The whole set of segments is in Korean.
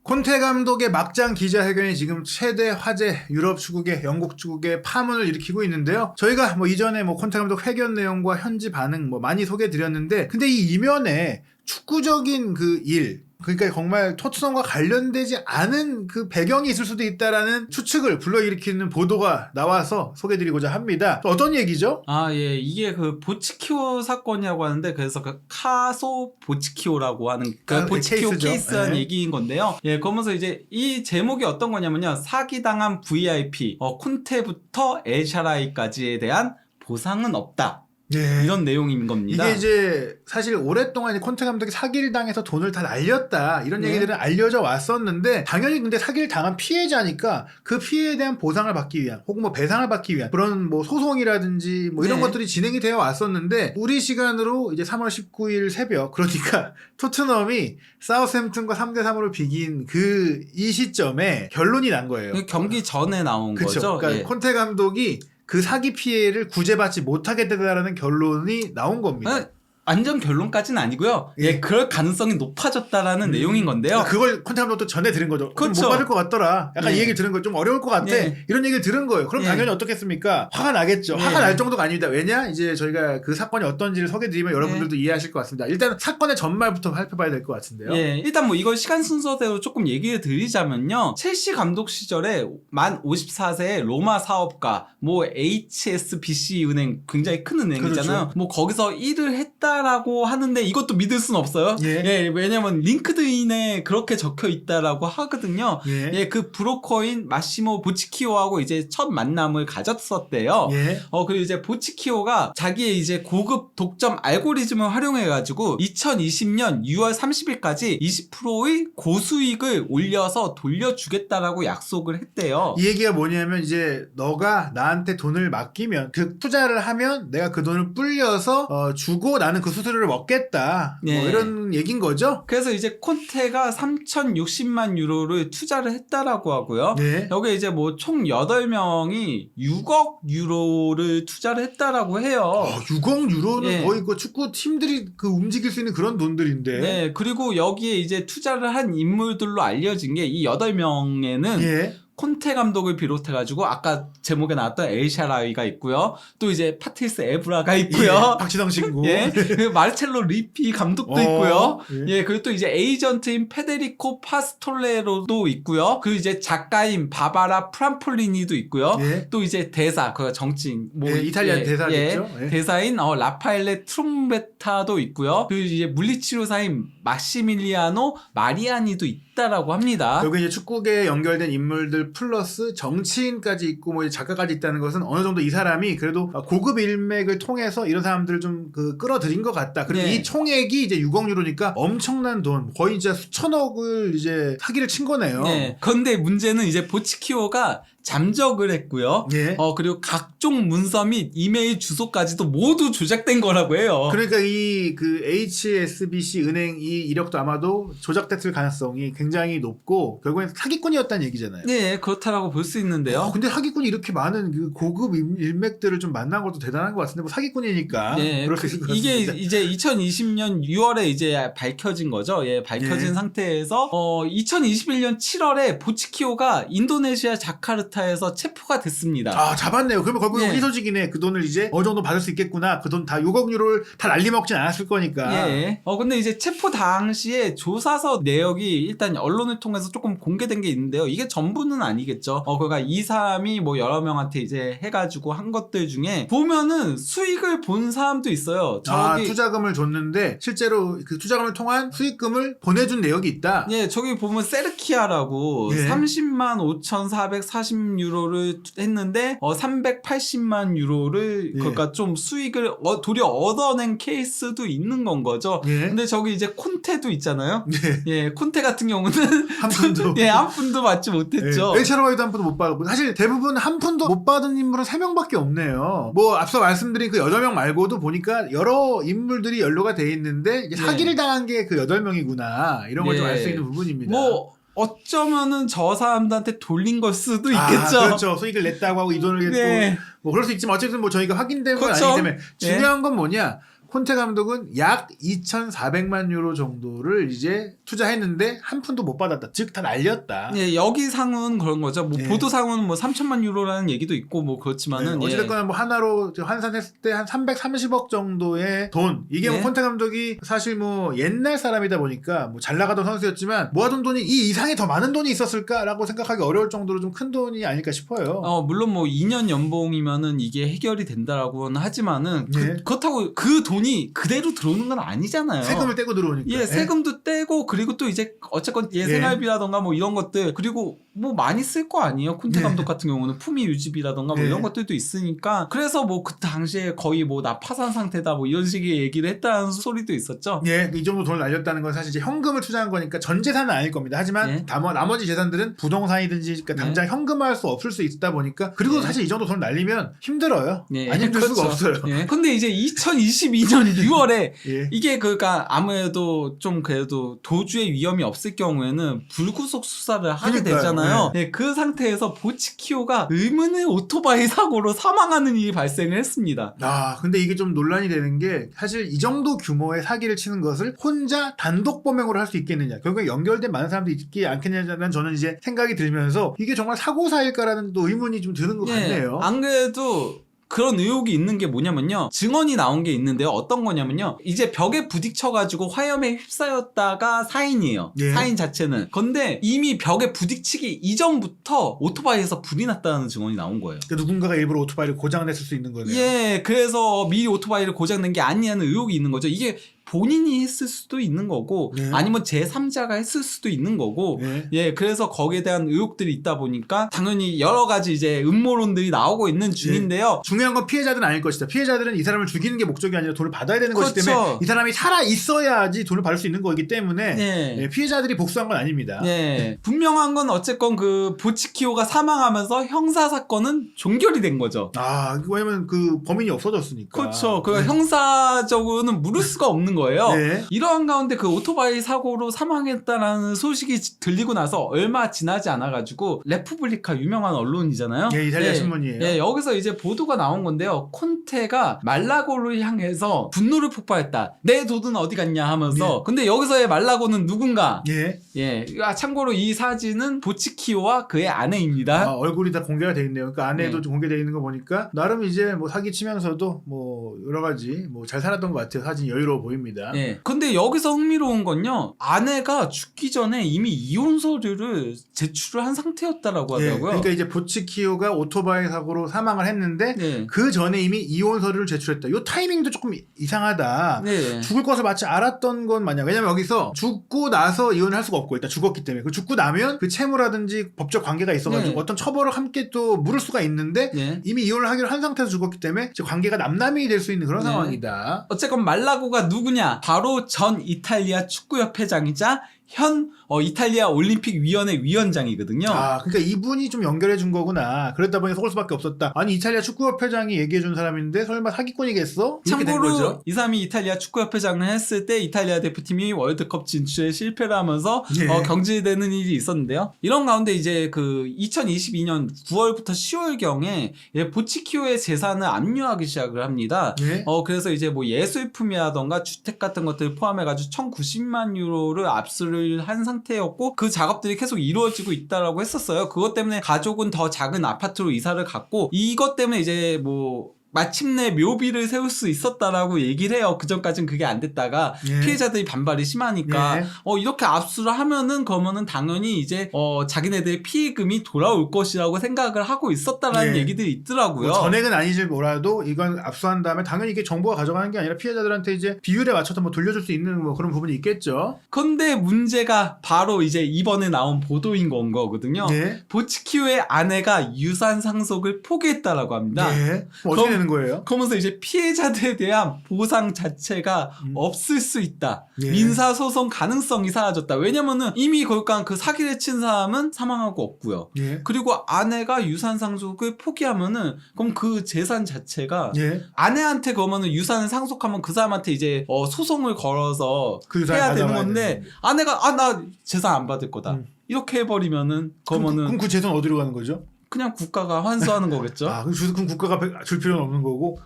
콘테 감독의 막장 기자회견이 지금 최대 화제 유럽 축구계, 영국 축구계 파문을 일으키고 있는데요. 저희가 이전에 콘테 감독 회견 내용과 현지 반응 많이 소개해드렸는데, 근데 이 이면에 축구적인 그 일, 그러니까 정말 토트넘과 관련되지 않은 그 배경이 있을 수도 있다라는 추측을 불러일으키는 보도가 나와서 소개드리고자 합니다. 어떤 얘기죠? 예. 이게 그 보치키오 사건이라고 하는데, 그래서 그 카소 보치키오라고 하는 그 보치키오 케이스한 얘기인 건데요. 예, 그러면서 이제 이 제목이 어떤 거냐면요. 사기당한 VIP, 콘테부터 엘샤라이까지에 대한 보상은 없다. 네. 이런 내용인 겁니다. 이게 이제 사실 오랫동안 콘테 감독이 사기를 당해서 돈을 다 날렸다 이런 얘기들은 알려져 왔었는데, 당연히 근데 사기를 당한 피해자니까 그 피해에 대한 보상을 받기 위한 혹은 배상을 받기 위한 그런 소송이라든지 이런 것들이 진행이 되어 왔었는데, 우리 시간으로 이제 3월 19일 새벽, 그러니까 토트넘이 사우스햄튼과 3대3으로 비긴 이 시점에 결론이 난 거예요. 경기 전에 나온 거죠. 그러니까 콘테 감독이 그 사기 피해를 구제받지 못하게 되다라는 결론이 나온 겁니다. 완전 결론까지는 아니고요. 그럴 가능성이 높아졌다라는 내용인 건데요. 그걸 콘테 감독도 전에 들은 거죠. 그렇죠. 못 받을 것 같더라. 약간 이 얘기를 들은 거 좀 어려울 것 같아. 이런 얘기를 들은 거예요. 그럼 당연히 어떻겠습니까? 화가 나겠죠. 화가 날 정도가 아닙니다. 왜냐? 이제 저희가 그 사건이 어떤지를 소개드리면 여러분들도 이해하실 것 같습니다. 일단 사건의 전말부터 살펴봐야 될 것 같은데요. 일단 이걸 시간 순서대로 조금 얘기를 드리자면요. 첼시 감독 시절에 만 54세의 로마 사업가, HSBC 은행, 굉장히 큰 은행이잖아요. 그렇죠. 거기서 일을 했다라고 하는데 이것도 믿을 순 없어요. 왜냐면 링크드인에 그렇게 적혀 있다라고 하거든요. 그 브로커인 마시모 보치키오하고 이제 첫 만남을 가졌었대요. 그리고 이제 보치키오가 자기의 이제 고급 독점 알고리즘을 활용해가지고 2020년 6월 30일까지 20%의 고수익을 올려서 돌려주겠다라고 약속을 했대요. 이 얘기가 뭐냐면, 이제 너가 나한테 돈을 맡기면, 그 투자를 하면 내가 그 돈을 불려서 주고 나는 그 수수료를 먹겠다. 이런 얘기인 거죠. 그래서 이제 콘테가 3,060만 유로를 투자를 했다라고 하고요. 여기 이제 총 8명이 6억 유로를 투자를 했다라고 해요. 6억 유로는 거의 축구 팀들이 움직일 수 있는 그런 돈들인데. 그리고 여기에 이제 투자를 한 인물들로 알려진 게, 이 8명에는 콘테 감독을 비롯해가지고 아까 제목에 나왔던 엘샤라위가 있고요. 또 이제 파티스 에브라가 있고요. 박지성 친구. 그리고 마르첼로 리피 감독도 있고요. 그리고 또 이제 에이전트인 페데리코 파스톨레로도 있고요. 그리고 이제 작가인 바바라 프람폴리니도 있고요. 또 이제 대사, 그 정치인, 이탈리안 대사겠죠. 대사인 라파엘레 트룸베타도 있고요. 그리고 이제 물리치료사인 마시밀리아노 마리아니도 있다라고 합니다. 여기 이제 축구계에 연결된 인물들 플러스 정치인까지 있고 작가까지 있다는 것은 어느 정도 이 사람이 그래도 고급 일맥을 통해서 이런 사람들을 좀 끌어들인 것 같다. 그리고 이 총액이 이제 6억 유로니까 엄청난 돈, 거의 진짜 수천억을 이제 사기를 친 거네요. 그런데 문제는 이제 보치키오가 잠적을 했고요. 그리고 각종 문서 및 이메일 주소까지도 모두 조작된 거라고 해요. 그러니까 그 HSBC 은행 이 이력도 아마도 조작됐을 가능성이 굉장히 높고, 결국엔 사기꾼이었다는 얘기잖아요. 그렇다라고 볼 수 있는데요. 근데 사기꾼이 이렇게 많은 그 고급 일맥들을 좀 만난 것도 대단한 것 같은데, 사기꾼이니까. 그럴 수 있을 것 같습니다. 이게 이제 2020년 6월에 이제 밝혀진 거죠. 밝혀진 상태에서 2021년 7월에 보치키오가 인도네시아 자카르타에서 체포가 됐습니다. 잡았네요. 그러면 결국에 우리 소식이네. 그 돈을 이제 어느 정도 받을 수 있겠구나. 그 돈 다 6억 유로를 다 날리먹진 않았을 거니까. 근데 이제 체포 당시에 조사서 내역이 일단 언론을 통해서 조금 공개된 게 있는데요. 이게 전부는 아니겠죠. 그러니까 이 사람이 여러 명한테 이제 해가지고 한 것들 중에 보면은 수익을 본 사람도 있어요. 투자금을 줬는데 실제로 그 투자금을 통한 수익금을 보내준 내역이 있다. 저기 보면 세르키아라고 30만 5,440유로를 했는데 380만 유로를 그러니까 좀 수익을 도리어 얻어낸 케이스도 있는 건 거죠. 근데 저기 이제 콘테도 있잖아요. 콘테 같은 경우는 한 푼도 한 푼도 받지 못했죠. 엘샤라위도 한 푼도 못 받았고, 사실 대부분 한 푼도 못 받은 인물은 3명밖에 없네요. 앞서 말씀드린 그 8명 말고도 보니까 여러 인물들이 연루가 돼 있는데 이제 사기를 당한 게 그 8명이구나 이런 걸 좀 알 수 있는 부분입니다. 어쩌면은 저 사람들한테 돌린 걸 수도 있겠죠. 그렇죠. 수익을 냈다고 하고 이 돈을 그럴 수 있지만 어쨌든 저희가 확인된 건 아니기 때문에 중요한 건 뭐냐, 콘테 감독은 약 2,400만 유로 정도를 이제 투자했는데 한 푼도 못 받았다. 즉 다 날렸다. 예, 여기 상은 그런 거죠. 뭐 예. 보도 상은 뭐 3천만 유로라는 얘기도 있고 뭐 그렇지만은 네, 어찌됐거나 뭐 하나로 환산했을 때 한 330억 정도의 돈. 이게 뭐 네. 콘테 감독이 사실 뭐 옛날 사람이다 보니까 뭐 잘 나가던 선수였지만 모아둔 돈이 이 이상의 더 많은 돈이 있었을까라고 생각하기 어려울 정도로 좀 큰 돈이 아닐까 싶어요. 물론 뭐 2년 연봉이면은 이게 해결이 된다라고는 하지만은 네. 그렇다고 그 돈이 그대로 들어오는 건 아니잖아요. 세금을 떼고 들어오니까. 예, 세금도 떼고 그리고 또 이제 어쨌건 생활비라던가 뭐 이런 것들 그리고 뭐 많이 쓸 거 아니에요. 콘테 네. 감독 같은 경우는 품위 유지비라던가 뭐 네. 이런 것들도 있으니까 그래서 뭐 그 당시에 거의 뭐 나 파산 상태다 뭐 이런 식의 얘기를 했다는 소리도 있었죠. 예, 이 정도 돈을 날렸다는 건 사실 이제 현금을 투자한 거니까 전 재산은 아닐 겁니다. 하지만 예. 나머지 재산들은 부동산이든지 그러니까 당장 현금화할 수 없을 수 있다 보니까 그리고 예. 사실 이 정도 돈을 날리면 힘들어요. 예, 안 힘들 수가 없어요. 예. 근데 이제 2022년 6월에 예. 이게 그러니까 아무래도 좀 그래도 도주의 위험이 없을 경우에는 불구속 수사를 하게 그러니까요. 되잖아요. 예, 그 상태에서 보치키오가 의문의 오토바이 사고로 사망하는 일이 발생을 했습니다. 근데 이게 좀 논란이 되는 게 사실 이 정도 규모의 사기를 치는 것을 혼자 단독 범행으로 할 수 있겠느냐. 결국에 연결된 많은 사람들이 있지 않겠냐는 저는 이제 생각이 들면서 이게 정말 사고사일까라는 또 의문이 좀 드는 것 같네요. 안 그래도 그런 의혹이 있는 게 뭐냐면요. 증언이 나온 게 있는데요. 어떤 거냐면요. 이제 벽에 부딪혀가지고 화염에 휩싸였다가 사인이에요. 예. 사인 자체는. 근데 이미 벽에 부딪히기 이전부터 오토바이에서 불이 났다는 증언이 나온 거예요. 그러니까 누군가가 일부러 오토바이를 고장냈을 수 있는 거네요. 예, 그래서 미리 오토바이를 고장낸 게 아니냐는 의혹이 있는 거죠. 이게 본인이 했을 수도 있는 거고 네. 아니면 제3자가 했을 수도 있는 거고 네. 예, 그래서 거기에 대한 의혹들이 있다 보니까 당연히 여러 가지 이제 음모론들이 나오고 있는 중인데요. 중요한 건 피해자들은 아닐 것이다. 피해자들은 이 사람을 죽이는 게 목적이 아니라 돈을 받아야 되는 것이기 그렇죠. 때문에 이 사람이 살아 있어야지 돈을 받을 수 있는 거기 때문에 네. 예, 피해자들이 복수한 건 아닙니다. 네. 분명한 건 어쨌건 그 보치키오가 사망하면서 형사 사건은 종결이 된 거죠. 왜냐면 그 범인이 없어졌으니까. 그렇죠. 그 형사적으로는 물을 수가 없는 거예요. 네. 이러한 가운데 그 오토바이 사고로 사망했다라는 소식이 들리고 나서 얼마 지나지 않아가지고 레푸블리카 유명한 언론이잖아요. 예, 이탈리아 신문이에요. 예, 여기서 이제 보도가 나온 건데요. 콘테가 말라고를 향해서 분노를 폭발했다. 내 돈은 어디 갔냐 하면서. 근데 여기서의 말라고는 누군가? 예. 예. 참고로 이 사진은 보치키오와 그의 아내입니다. 얼굴이 다 공개가 돼 있네요. 그러니까 아내도 네. 좀 공개되어 있는 거 보니까 나름 이제 뭐 사기 치면서도 뭐 여러 가지 뭐 잘 살았던 것 같아요. 사진이 여유로워 보입니다. 예. 근데 여기서 흥미로운 건요. 아내가 죽기 전에 이미 이혼 서류를 제출을 한 상태였다라고 하더라고요. 그러니까 이제 보치키오가 오토바이 사고로 사망을 했는데 네. 그 전에 이미 이혼 서류를 제출했다. 요 타이밍도 조금 이상하다. 네. 죽을 것을 마치 알았던 건 마냥. 왜냐면 여기서 죽고 나서 이혼을 할 수가 없고 일단 죽었기 때문에. 그 죽고 나면 그 채무라든지 법적 관계가 있어가지고 네. 어떤 처벌을 함께 또 물을 수가 있는데 네. 이미 이혼을 하기로 한 상태에서 죽었기 때문에 이제 관계가 남남이 될 수 있는 그런 네. 상황이다. 어쨌건 말라고가 누구냐? 바로 전 이탈리아 축구협회장이자 현 이탈리아 올림픽 위원회 위원장이거든요. 그러니까 이분이 좀 연결해 준 거구나. 그랬다 보니 속을 수밖에 없었다. 아니 이탈리아 축구협회장이 얘기해 준 사람인데 설마 사기꾼이겠어? 이렇게 된 참고로 거죠. 이 사람이 이탈리아 축구협회장을 했을 때 이탈리아 대표팀이 월드컵 진출에 실패를 하면서 예. 경질되는 일이 있었는데요. 이런 가운데 이제 그 2022년 9월부터 10월경에 보치키오의 재산을 압류하기 시작을 합니다. 예. 그래서 이제 뭐 예술품이라던가 주택 같은 것들을 포함해가지고 1,090만 유로를 압수를 한 상태였고 그 작업들이 계속 이루어지고 있다라고 했었어요. 그것 때문에 가족은 더 작은 아파트로 이사를 갔고 이것 때문에 이제 뭐 마침내 묘비를 세울 수 있었다라고 얘기를 해요. 그전까지는 그게 안 됐다가 예. 피해자들이 반발이 심하니까 예. 이렇게 압수를 하면은 그러면은 당연히 이제 자기네들의 피해금이 돌아올 것이라고 생각을 하고 있었다라는 예. 얘기들이 있더라고요. 뭐 전액은 아니지 뭐라도 이건 압수한 다음에 당연히 이게 정부가 가져가는 게 아니라 피해자들한테 이제 비율에 맞춰서 뭐 돌려줄 수 있는 뭐 그런 부분이 있겠죠. 근데 문제가 바로 이제 이번에 나온 보도인 건 거거든요. 예. 보치키오의 아내가 유산 상속을 포기했다라고 합니다. 예. 어떻게 되는 거예요? 그러면서 이제 피해자들에 대한 보상 자체가 없을 수 있다. 예. 민사소송 가능성이 사라졌다. 왜냐면은 이미 그러니까 그 사기를 친 사람은 사망하고 없고요. 예. 그리고 아내가 유산 상속을 포기하면은 그럼 그 재산 자체가 예. 아내한테 그러면은 유산을 상속하면 그 사람한테 이제 소송을 걸어서 그 유산을 해야 되는 가져가야 건데 되는 건데. 아내가 나 재산 안 받을 거다. 이렇게 해버리면은 그러면은 그럼 그 재산 어디로 가는 거죠? 그냥 국가가 환수하는 거겠죠. 그럼 국가가 줄 필요는 없는 거고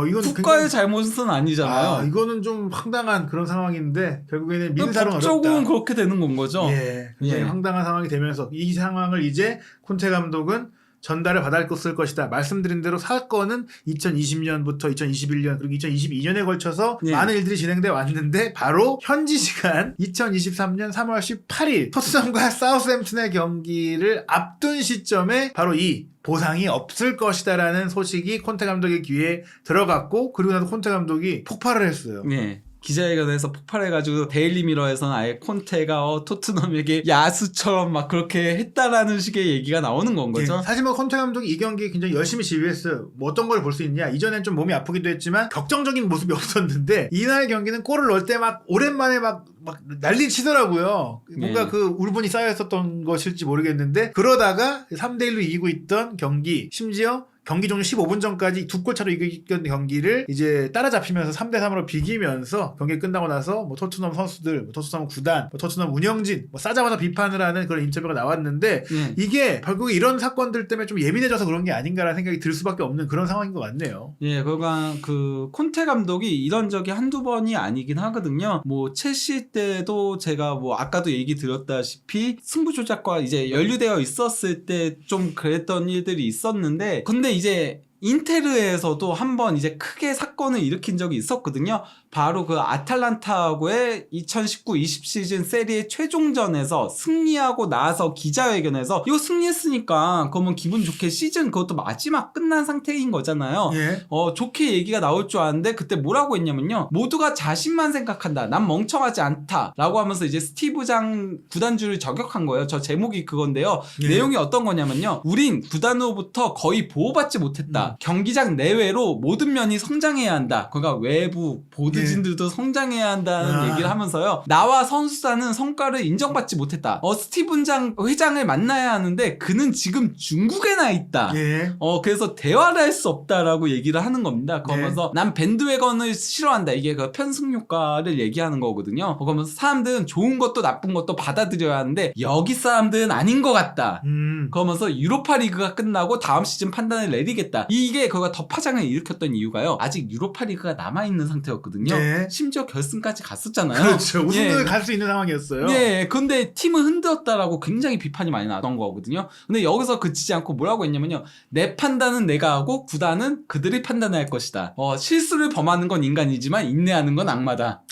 이건 국가의 잘못은 아니잖아요. 이거는 좀 황당한 그런 상황인데 결국에는 민사로는 어렵다. 법적으로는 그렇게 되는 건 거죠. 예, 굉장히 황당한 상황이 되면서 이 상황을 이제 콘테 감독은 전달을 받을 것이다. 말씀드린 대로 사건은 2020년부터 2021년 그리고 2022년에 걸쳐서 많은 일들이 진행돼 왔는데 바로 현지 시간 2023년 3월 18일 토트넘과 사우스햄튼의 경기를 앞둔 시점에 바로 이 보상이 없을 것이다라는 소식이 콘테 감독의 귀에 들어갔고 그리고 나서 콘테 감독이 폭발을 했어요. 네. 기자회견에서 폭발해가지고 데일리미러에서는 아예 콘테가 토트넘에게 야수처럼 막 그렇게 했다라는 식의 얘기가 나오는 건 거죠. 사실 뭐 콘테 감독이 이 경기 굉장히 열심히 지휘했어요. 뭐 어떤 걸 볼 수 있냐. 이전엔 좀 몸이 아프기도 했지만 격정적인 모습이 없었는데 이날 경기는 골을 넣을 때 막 오랜만에 막 난리 치더라고요. 뭔가 그 울분이 쌓여 있었던 것일지 모르겠는데 그러다가 3대1로 이기고 있던 경기 심지어 경기 종료 15분 전까지 2골 차로 이겼던 경기를 이제 따라잡히면서 3대3으로 비기면서 경기 끝나고 나서 뭐 토트넘 선수들, 뭐 토트넘 구단, 뭐 토트넘 운영진 뭐 싸자마자 비판을 하는 그런 인터뷰가 나왔는데 이게 결국에 이런 사건들 때문에 좀 예민해져서 그런 게 아닌가라는 생각이 들 수밖에 없는 그런 상황인 것 같네요. 예, 그러니까 그 콘테 감독이 이런 적이 한두 번이 아니긴 하거든요. 뭐 첼시 때도 제가 뭐 아까도 얘기 드렸다시피 승부 조작과 이제 연루되어 있었을 때 좀 그랬던 일들이 있었는데 근데 이제 인테르에서도 한번 이제 크게 사건을 일으킨 적이 있었거든요. 바로 그 아탈란타하고의 2019-20 시즌 세리의 최종전에서 승리하고 나서 기자회견에서 이거 승리했으니까 그러면 기분 좋게 시즌 그것도 마지막 끝난 상태인 거잖아요. 좋게 얘기가 나올 줄 알았는데 그때 뭐라고 했냐면요. 모두가 자신만 생각한다. 난 멍청하지 않다. 라고 하면서 이제 스티브장 구단주를 저격한 거예요. 저 제목이 그건데요. 내용이 어떤 거냐면요. 우린 구단으로부터 거의 보호받지 못했다. 경기장 내외로 모든 면이 성장해야 한다. 그러니까 외부 보드진들도 성장해야 한다는 얘기를 하면서요. 나와 선수단은 성과를 인정받지 못했다. 스티븐장 회장을 만나야 하는데 그는 지금 중국에 나 있다. 그래서 대화를 할 수 없다라고 얘기를 하는 겁니다. 그러면서 난 밴드웨건을 싫어한다. 이게 그 편승 효과를 얘기하는 거거든요. 그러면서 사람들은 좋은 것도 나쁜 것도 받아들여야 하는데 여기 사람들은 아닌 것 같다. 그러면서 유로파 리그가 끝나고 다음 시즌 판단을 내리겠다. 이게 그가 더 파장을 일으켰던 이유가요. 아직 유로파 리그가 남아있는 상태였거든요. 심지어 결승까지 갔었잖아요. 그렇죠. 우승을 갈 수 있는 상황이었어요. 근데 팀을 흔들었다라고 굉장히 비판이 많이 나던 거거든요. 근데 여기서 그치지 않고 뭐라고 했냐면요. 내 판단은 내가 하고 구단은 그들이 판단할 것이다. 실수를 범하는 건 인간이지만 인내하는 건 악마다.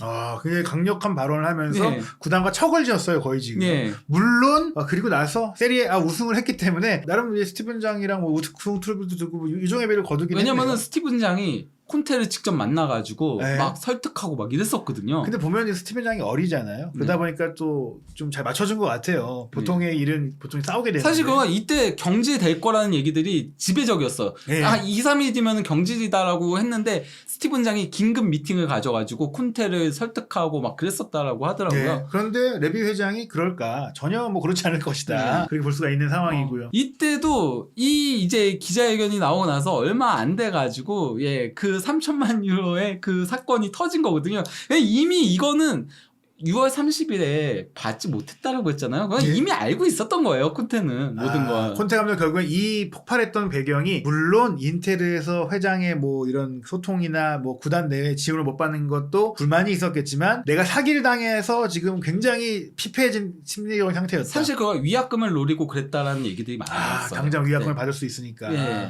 굉장히 강력한 발언을 하면서 구단과 척을 지었어요. 거의 지금. 물론 그리고 나서 세리에 우승을 했기 때문에 나름 이제 스티븐장이랑 뭐 우승 트로피도 두고 유종의 배를 거두긴 했네요. 왜냐면은 스티븐장이 콘테를 직접 만나가지고 막 설득하고 막 이랬었거든요. 근데 보면 스티븐장이 어리잖아요. 그러다 보니까 또 좀 잘 맞춰준 것 같아요. 보통의 일은 보통 싸우게 되는데. 사실 그거 이때 경질될 거라는 얘기들이 지배적이었어. 2, 3일 뒤면 경질이다라고 했는데 스티븐장이 긴급 미팅을 가져가지고 콘테를 설득하고 막 그랬었다라고 하더라고요. 그런데 레비 회장이 그럴까? 전혀 뭐 그렇지 않을 것이다. 그렇게 볼 수가 있는 상황이고요. 이때도 이제 기자회견이 나오고 나서 얼마 안 돼가지고 그 3천만 유로의 그 사건이 터진 거거든요. 이미 이거는 6월 30일에 받지 못했다라고 했잖아요. 그건 이미 알고 있었던 거예요. 콘테는 모든 거. 콘테 감독 결국엔 이 폭발했던 배경이 물론 인테르에서 회장의 뭐 이런 소통이나 뭐 구단 내에 지원을 못 받는 것도 불만이 있었겠지만 내가 사기를 당해서 지금 굉장히 피폐해진 심리적인 상태였다. 사실 그거 위약금을 노리고 그랬다라는 얘기들이 많이 나왔어요. 당장 위약금을 받을 수 있으니까.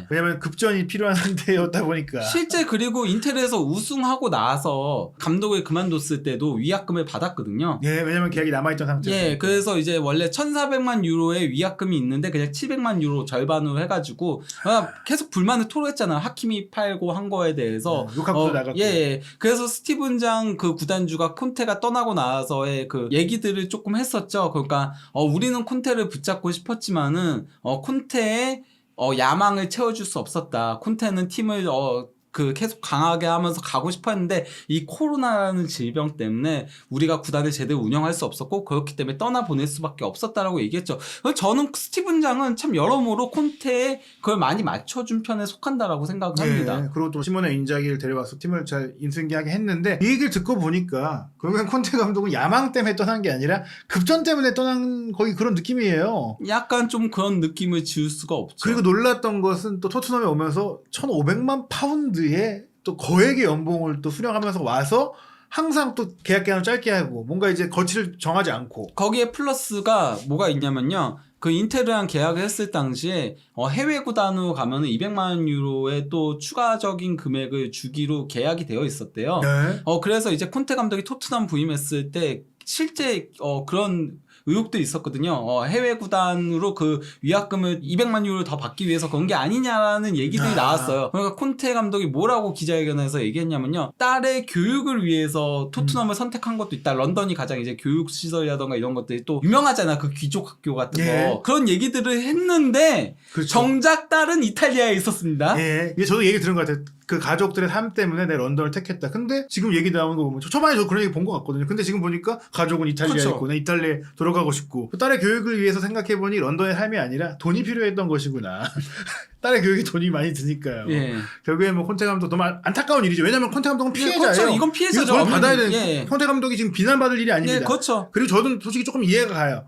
왜냐면 급전이 필요한 상태였다 보니까. 실제 그리고 인테르에서 우승하고 나서 감독을 그만뒀을 때도 위약금을 받았거든요. 왜냐면 계약이 남아있던 상태였어요. 그래서 이제 원래 1,400만 유로의 위약금이 있는데 그냥 700만 유로 절반으로 해가지고 계속 불만을 토로했잖아요. 하키미 팔고 한 거에 대해서. 루카쿠도 나갔고. 그래서 스티븐장 그 구단주가 콘테가 떠나고 나서의 그 얘기들을 조금 했었죠. 그러니까 우리는 콘테를 붙잡고 싶었지만은 콘테의 야망을 채워줄 수 없었다. 콘테는 팀을 계속 강하게 하면서 가고 싶어 했는데 이 코로나라는 질병 때문에 우리가 구단을 제대로 운영할 수 없었고 그렇기 때문에 떠나보낼 수밖에 없었다라고 얘기했죠. 저는 스티븐장은 참 여러모로 콘테에 그걸 많이 맞춰준 편에 속한다라고 생각을 합니다. 그리고 또 시모네 인자기를 데려와서 팀을 잘 인수인계하게 했는데 이 얘기를 듣고 보니까 결국엔 콘테 감독은 야망 때문에 떠난 게 아니라 급전 때문에 떠난 거의 그런 느낌이에요. 약간 좀 그런 느낌을 지울 수가 없죠. 그리고 놀랐던 것은 또 토트넘에 오면서 1,500만 파운드의 또 거액의 연봉을 또 수령하면서 와서 항상 또 계약 기간을 짧게 하고 뭔가 이제 거치를 정하지 않고 거기에 플러스가 뭐가 있냐면요. 그 인테르랑 계약을 했을 당시에 해외 구단으로 가면은 200만 유로의 또 추가적인 금액을 주기로 계약이 되어 있었대요. 네. 그래서 이제 콘테 감독이 토트넘 부임했을 때 실제 그런 의혹도 있었거든요. 해외 구단으로 그 위약금을 200만 유로 더 받기 위해서 그런 게 아니냐라는 얘기들이 나왔어요. 그러니까 콘테 감독이 뭐라고 기자회견에서 얘기했냐면요. 딸의 교육을 위해서 토트넘을 선택한 것도 있다. 런던이 가장 이제 교육 시설이라던가 이런 것들이 또 유명하잖아. 그 귀족 학교 같은 거. 그런 얘기들을 했는데 그렇죠. 정작 딸은 이탈리아에 있었습니다. 예, 저도 얘기 들은 것 같아요. 그 가족들의 삶 때문에 내가 런던을 택했다. 근데 지금 얘기 나오는 거 보면 초반에 저 그런 얘기 본 것 같거든요. 근데 지금 보니까 가족은 이탈리아에 그렇죠. 있고 나 이탈리아에 돌아가고 싶고 딸의 교육을 위해서 생각해보니 런던의 삶이 아니라 돈이 필요했던 것이구나. 딸의 교육이 돈이 많이 드니까요. 예. 결국에 뭐 콘테 감독 너무 안타까운 일이죠. 왜냐하면 콘테 감독은 피해자예요. 그렇죠. 이건 피해자죠. 이거 돈 받아야 되는 콘테 감독이 지금 비난받을 일이 아닙니다. 예, 그렇죠. 그리고 저도 솔직히 조금 이해가 가요.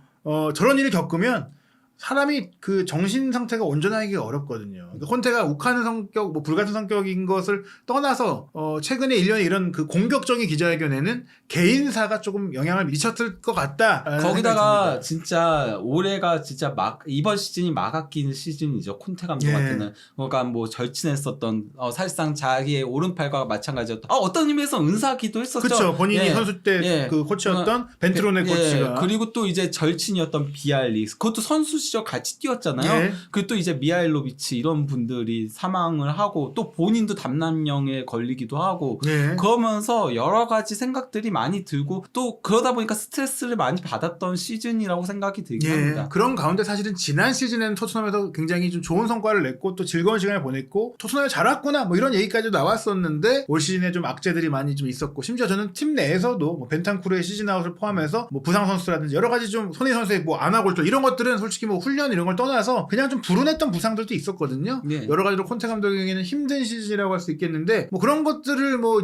저런 일을 겪으면 사람이 그 정신 상태가 온전하기가 어렵거든요. 그러니까 콘테가 욱하는 성격, 뭐 불같은 성격인 것을 떠나서 최근에 1년에 이런 그 공격적인 기자회견에는 개인사가 조금 영향을 미쳤을 것 같다. 거기다가 진짜 올해가 진짜 이번 시즌이 막아낀 시즌이죠. 콘테 감독한테는. 그러니까 뭐 절친했었던 사실상 자기의 오른팔과 마찬가지였던 어떤 의미에서 은사기도 했었죠. 그렇죠. 본인이 선수 때 그 코치였던 벤트로네 코치가. 그리고 또 이제 절친이었던 비알리. 그것도 선수 시절 같이 뛰었잖아요. 그리고 또 이제 미하일로비치 이런 분들이 사망을 하고 또 본인도 담남령에 걸리기도 하고 그러면서 여러 가지 생각들이 많이 들고 또 그러다 보니까 스트레스를 많이 받았던 시즌이라고 생각이 들긴 합니다. 그런 가운데 사실은 지난 시즌에는 토트넘에서 굉장히 좀 좋은 성과를 냈고 또 즐거운 시간을 보냈고 토트넘에 잘 왔구나 뭐 이런 얘기까지도 나왔었는데 올 시즌에 좀 악재들이 많이 좀 있었고 심지어 저는 팀 내에서도 뭐 벤탄쿠르의 시즌 아웃을 포함해서 뭐 부상 선수라든지 여러 가지 좀 손흥민 선수의 뭐 안아골절 이런 것들은 솔직히 뭐 훈련 이런 걸 떠나서 그냥 좀 불운했던 부상들도 있었거든요. 여러 가지로 콘테 감독에게는 힘든 시즌이라고 할 수 있겠는데 뭐 그런 것들을 뭐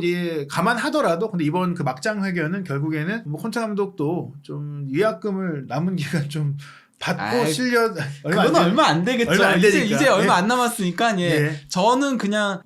감안하더라도 근데 이번 그 막장 회견은 결국에는 뭐 콘테 감독도 좀 위약금을 남은 기간 좀 받고 실려 얼마 안 되겠죠. 얼마 안 이제 얼마 안 남았으니까 저는 그냥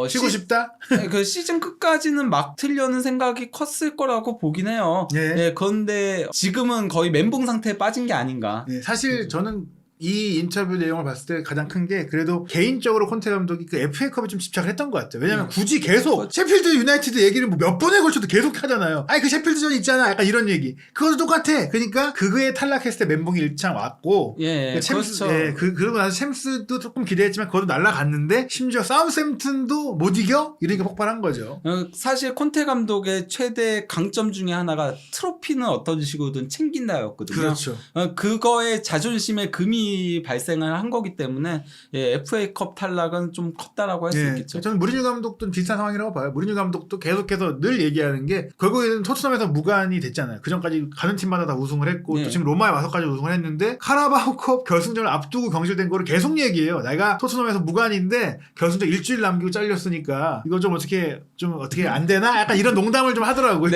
쉬고 싶다. 그 시즌 끝까지는 막 틀려는 생각이 컸을 거라고 보긴 해요. 그런데 지금은 거의 멘붕 상태에 빠진 게 아닌가. 사실 저는 이 인터뷰 내용을 봤을 때 가장 큰 게 그래도 개인적으로 콘테 감독이 그 FA컵에 좀 집착을 했던 것 같아요. 왜냐면 굳이 계속 셰필드 유나이티드 얘기를 뭐 몇 번에 걸쳐도 계속 하잖아요. 아니 그 셰필드전 있잖아. 약간 이런 얘기. 그것도 똑같아. 그러니까 그거에 탈락했을 때 멘붕이 일창 왔고 그렇죠. 그러고 나서 챔스도 조금 기대했지만 그것도 날아갔는데 심지어 사우샘튼도 못 이겨? 이러니까 폭발한 거죠. 사실 콘테 감독의 최대 강점 중에 하나가 트로피는 어떤 식으로든 챙긴다였거든요. 그렇죠. 그거에 자존심에 금이 발생을 한 거기 때문에 FA컵 탈락은 좀 컸다라고 할 수 있겠죠. 저는 무리뉴 감독도 비슷한 상황이라고 봐요. 무리뉴 감독도 계속해서 늘 얘기하는 게 결국에는 토트넘에서 무관이 됐잖아요. 그 전까지 가는 팀마다 다 우승을 했고 또 지금 로마에 와서까지 우승을 했는데 카라바오컵 결승전을 앞두고 경질된 거를 계속 얘기해요. 내가 토트넘에서 무관인데 결승전 일주일 남기고 잘렸으니까 이거 좀 어떻게 안 되나? 약간 이런 농담을 좀 하더라고요.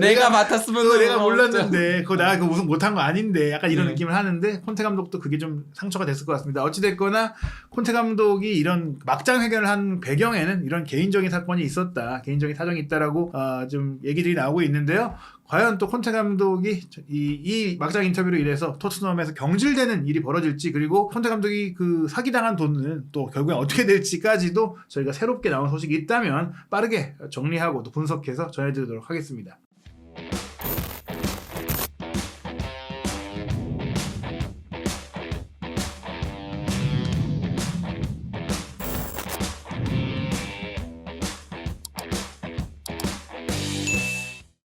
내가 맡았으면 내가 몰랐는데 그거 내가 그 우승 못한 거 아닌데 약간 이런 느낌을 하는데 콘테 감독도 그게 좀 상처가 됐을 것 같습니다. 어찌됐거나 콘테 감독이 이런 막장 회견을 한 배경에는 이런 개인적인 사건이 있었다. 개인적인 사정이 있다라고 좀 얘기들이 나오고 있는데요. 과연 또 콘테 감독이 이 막장 인터뷰로 인해서 토트넘에서 경질되는 일이 벌어질지 그리고 콘테 감독이 그 사기당한 돈은 또 결국엔 어떻게 될지까지도 저희가 새롭게 나온 소식이 있다면 빠르게 정리하고 또 분석해서 전해드리도록 하겠습니다.